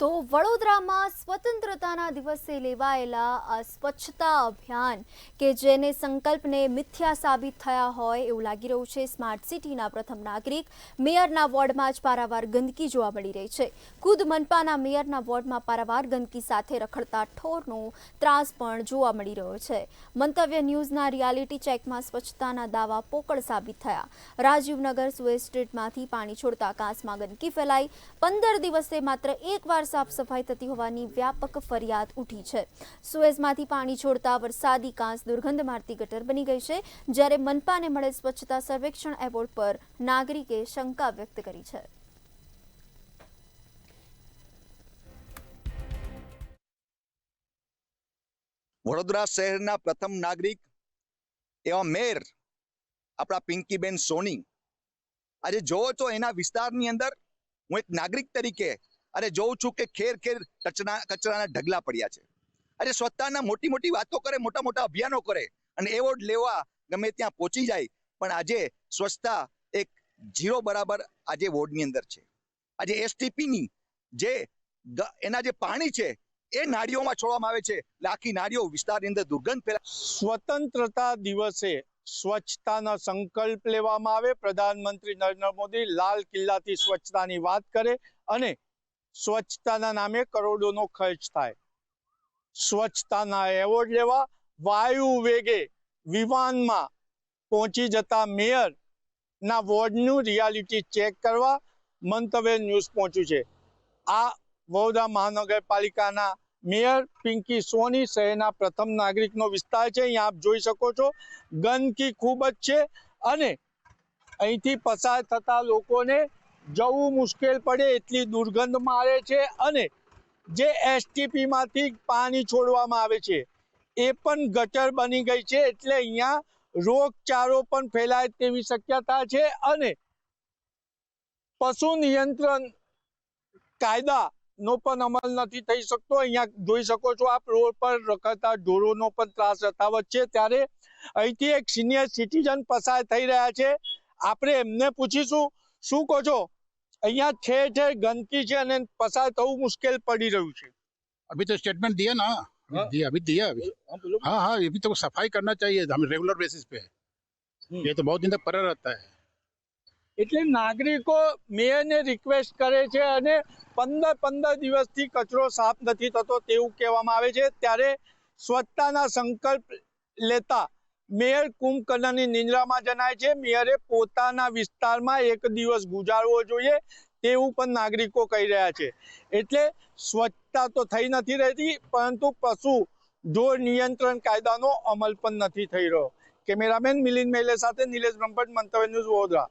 તો વડોદરામાં સ્વતંત્રતાના દિવસે લેવાયેલા સ્વચ્છતા અભિયાન કે જેને સંકલ્પને મિથ્યા સાબિત થયા હોય એવું લાગી રહ્યું છે। સ્માર્ટ સિટીના પ્રથમ નાગરિક મેયરના વોર્ડમાં જ પારાવાર ગંદકી જોવા મળી રહી છે। ખુદ મનપાના મેયરના વોર્ડમાં પારાવાર ગંદકી સાથે રખડતા ઠોરનો ત્રાસ પણ જોવા મળી રહ્યો છે। મંતવ્ય ન્યૂઝના રિયાલિટી ચેકમાં સ્વચ્છતાના દાવા પોકળ સાબિત થયા। રાજીવનગર સુએઝ સ્ટ્રીટમાંથી પાણી છોડતા કાંસમાં ગંદકી ફેલાઈ। 15 દિવસે માત્ર એકવાર સાફ સફાઈ થતી હોવાની વ્યાપક ફરિયાદ ઉઠી છે। સુએઝમાંથી પાણી છોડતા વરસાદી કાંસ દુર્ગંધ મારતી ગટર બની ગઈ છે, જ્યારે મનપાને મળેલ સ્વચ્છતા સર્વેક્ષણ એવોર્ડ પર નાગરિકે શંકા વ્યક્ત કરી છે। વડોદરા શહેરના પ્રથમ નાગરિક એવા મેયર આપણા પિંકીબેન સોની આજે જોવો છો એના વિસ્તારની અંદર હું એક નાગરિક તરીકે જોઉં છું કે ખેર ખેર કચરાના ઢગલા પડ્યા છે। આજે સ્વચ્છતાના મોટી મોટી વાતો કરે, મોટા મોટા અભિયાનો કરે અને એવોર્ડ લેવા ગમે ત્યાં પહોંચી જાય, પણ આજે સ્વચ્છતા એક ઝીરો બરાબર આજે વોર્ડની અંદર છે। આજે એસટીપીની જે એના જે પાણી છે એ નાળીઓમાં છોડવામાં આવે છે, એટલે આખી નાળીઓ વિસ્તારની અંદર દુર્ગંધ ફેલાય। સ્વતંત્રતા દિવસે સ્વચ્છતાનો સંકલ્પ લેવામાં આવે। પ્રધાનમંત્રી નરેન્દ્ર મોદી લાલ કિલ્લાથી સ્વચ્છતાની વાત કરે અને સ્વચ્છતાના નામે કરોડોનો ખર્ચ થાય। સ્વચ્છતાના એવોર્ડ લેવા વાયુ વેગે વિમાનમાં પહોંચી જતા મેયરના વોર્ડનું રિયાલિટી ચેક કરવા મંતવ્ય ન્યૂઝ પહોંચ્યું છે। આ વડોદરા મહાનગરપાલિકાના મેયર પિંકી સોની શહેરના પ્રથમ નાગરિકનો વિસ્તાર છે। અહીંયા આપ જોઈ શકો છો ગંદકી ખૂબ જ છે અને અહીંથી પસાર થતા લોકોને જવું મુશ્કેલ પડે એટલી દુર્ગંધ મારે છે અને જે એસટીપીમાંથી પાણી છોડવામાં આવે છે એ પણ ગટર બની ગઈ છે, એટલે અહીંયા રોગચાળો પણ ફેલાય તેવી શક્યતા છે અને પશુ નિયંત્રણ કાયદાનો પણ અમલ નથી થઈ શકતો। અહીંયા જોઈ શકો છો આપ રોડ પર રખડતા ઢોરોનો પણ ત્રાસ યથાવત છે, ત્યારે અહીંથી એક સિનિયર સિટીઝન પસાર થઈ રહ્યા છે। આપણે એમને પૂછીશું, શું કહો છો? અહીંયા ઠેર ઠેર ગંદકી છે અને પસાર થવું मुश्किल पड़ी રહ્યું છે। अभी तो स्टेटमेंट दिया ना। अभी दिया हाँ हाँ, ये भी तो सफाई करना चाहिए, हम रेगुलर बेसिस पे है। ये तो बहुत दिन तक पड़ा रहता है। એટલે નાગરિકો મેયરને રિક્વેસ્ટ કરે છે અને 15 દિવસથી કચરો સાફ નથી થતો તેવું કહેવામાં આવે છે। ત્યારે સ્વચ્છતાના સંકલ્પ લેતા મેયર કુંભકર્ણની નિંદ્રામાં જણાય છે। મેયરે પોતાના વિસ્તારમાં એક દિવસ ગુજારવો જોઈએ તેવું પણ નાગરિકો કહી રહ્યા છે। એટલે સ્વચ્છતા તો થઈ નથી રહેતી, પરંતુ પશુ ઢોર નિયંત્રણ કાયદાનો અમલ પણ નથી થઈ રહ્યો। કેમેરામેન મિલિંદ મેલે સાથે નિલેશ બ્રહ્મભટ્ટ, મંતવ્ય ન્યૂઝ, વડોદરા।